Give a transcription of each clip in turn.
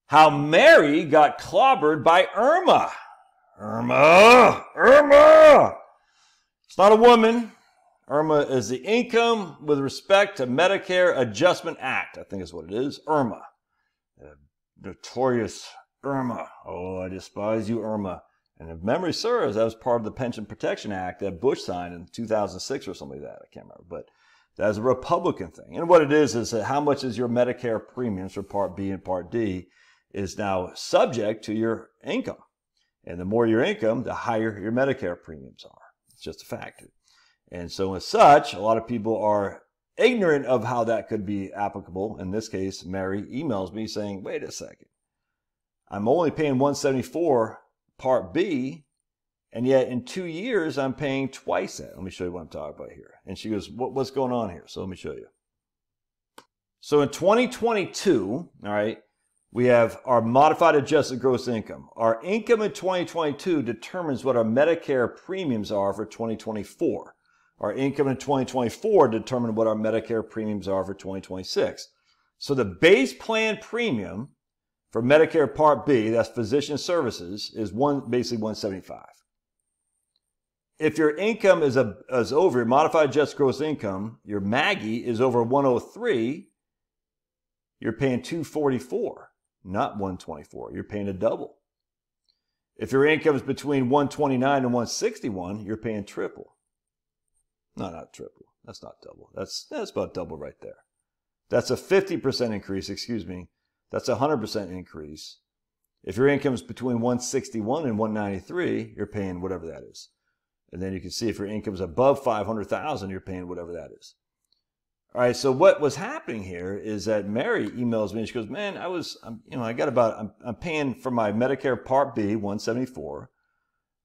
How Mary got clobbered by IRMAA. IRMAA. It's not a woman. IRMAA is the Income with Respect to Medicare Adjustment Act. I think is what it is. IRMAA. Notorious IRMAA. Oh, I despise you, IRMAA. And if memory serves, that was part of the Pension Protection Act that Bush signed in 2006 or something like that. I can't remember. But that's a Republican thing. And what it is that how much is your Medicare premiums for Part B and Part D is now subject to your income. And the more your income, the higher your Medicare premiums are. It's just a fact. And so as such, a lot of people are ignorant of how that could be applicable. In this case, Mary emails me saying, wait a second. I'm only paying $174 Part B, and yet in 2 years, I'm paying twice that. Let me show you what I'm talking about here. And she goes, what's going on here? So let me show you. So in 2022, all right, we have our modified adjusted gross income. Our income in 2022 determines what our Medicare premiums are for 2024. Our income in 2024 determines what our Medicare premiums are for 2026. So the base plan premium for Medicare Part B, that's physician services, is basically $175. If your income is over, your modified adjusted gross income, your MAGI is over 103, you're paying $244, not $124. You're paying a double. If your income is between $129 and $161, you're paying triple. No, not triple. That's not double. That's about double right there. That's a 50% increase, excuse me. That's a 100% increase. If your income is between 161 and 193, you're paying whatever that is. And then you can see if your income is above 500,000, you're paying whatever that is. All right. So what was happening here is that Mary emails me and she goes, "Man, I'm paying for my Medicare Part B, 174,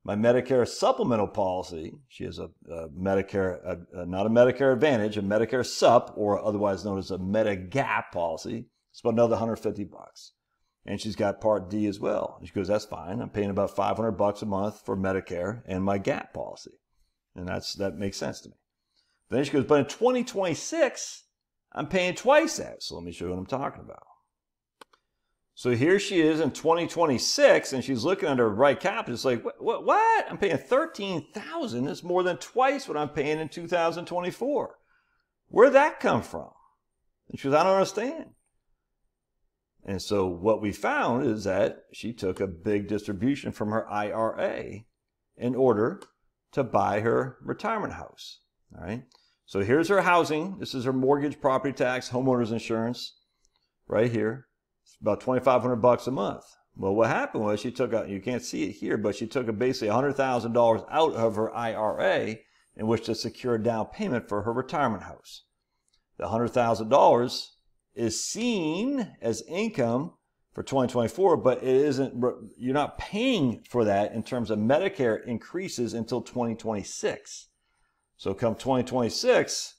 my Medicare supplemental policy. She has a Medicare, not a Medicare Advantage, a Medicare Sup, or otherwise known as a Medigap policy. It's about another $150. And she's got Part D as well." And she goes, "That's fine. I'm paying about $500 a month for Medicare and my GAP policy." And that makes sense to me. Then she goes, "But in 2026, I'm paying twice that." So let me show you what I'm talking about. So here she is in 2026, and she's looking at her right cap. It's like, what? I'm paying $13,000. It's more than twice what I'm paying in 2024. Where'd that come from? And she goes, "I don't understand." And so what we found is that she took a big distribution from her IRA in order to buy her retirement house. All right. So here's her housing. This is her mortgage, property tax, homeowner's insurance right here. It's about $2,500 a month. Well, what happened was she took out, you can't see it here, but she took basically $100,000 out of her IRA in which to secure a down payment for her retirement house. The $100,000 is seen as income for 2024, but it isn't, you're not paying for that in terms of Medicare increases until 2026. So come 2026,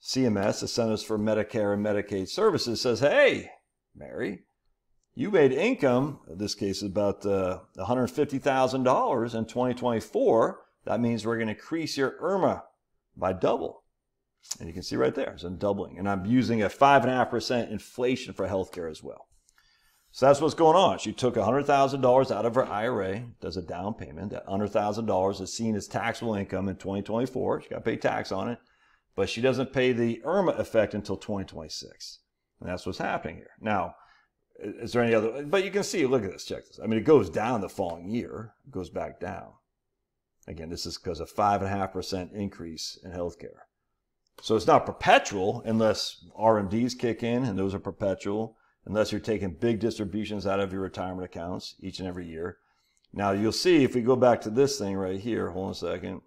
CMS, the Centers for Medicare and Medicaid Services, says, "Hey, Mary, you made income," in this case about $150,000 in 2024. That means we're going to increase your IRMAA by double. And you can see right there, it's a doubling. And I'm using a 5.5% inflation for healthcare as well. So that's what's going on. She took $100,000 out of her IRA, does a down payment. That $100,000 is seen as taxable income in 2024. She got to pay tax on it. But she doesn't pay the IRMAA effect until 2026. And that's what's happening here. Now, is there any other? But you can see, look at this, check this. I mean, it goes down the following year. It goes back down. Again, this is because of 5.5% increase in healthcare. So it's not perpetual unless RMDs kick in, and those are perpetual, unless you're taking big distributions out of your retirement accounts each and every year. Now, you'll see if we go back to this thing right here, hold on a second.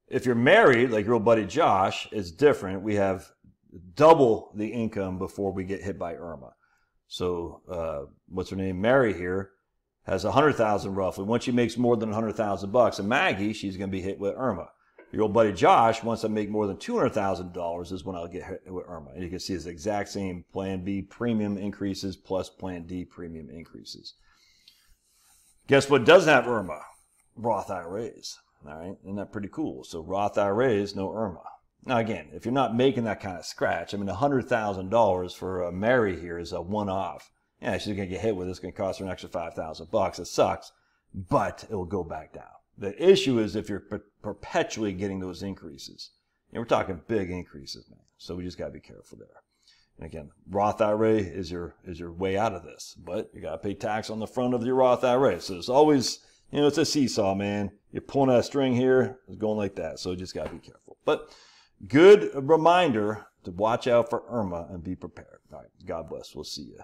If you're married, like your old buddy Josh, it's different. We have double the income before we get hit by IRMAA. So what's her name? Mary here has $100,000 roughly. Once she makes more than $100,000, and Maggie, she's going to be hit with IRMAA. Your old buddy Josh, once I make more than $200,000 is when I'll get hit with IRMAA. And you can see it's the exact same Plan B premium increases plus Plan D premium increases. Guess what doesn't have IRMAA? Roth IRAs. All right, isn't that pretty cool? So Roth IRAs, no IRMAA. Now again, if you're not making that kind of scratch, I mean $100,000 for Mary here is a one-off. Yeah, she's going to get hit with it. It's going to cost her an extra $5,000. It sucks, but it will go back down. The issue is if you're perpetually getting those increases. And we're talking big increases, man. So we just got to be careful there. And again, Roth IRA is your way out of this, but you got to pay tax on the front of your Roth IRA. So it's always, you know, it's a seesaw, man. You're pulling that string here, it's going like that. So you just got to be careful. But good reminder to watch out for IRMAA and be prepared. All right, God bless. We'll see you.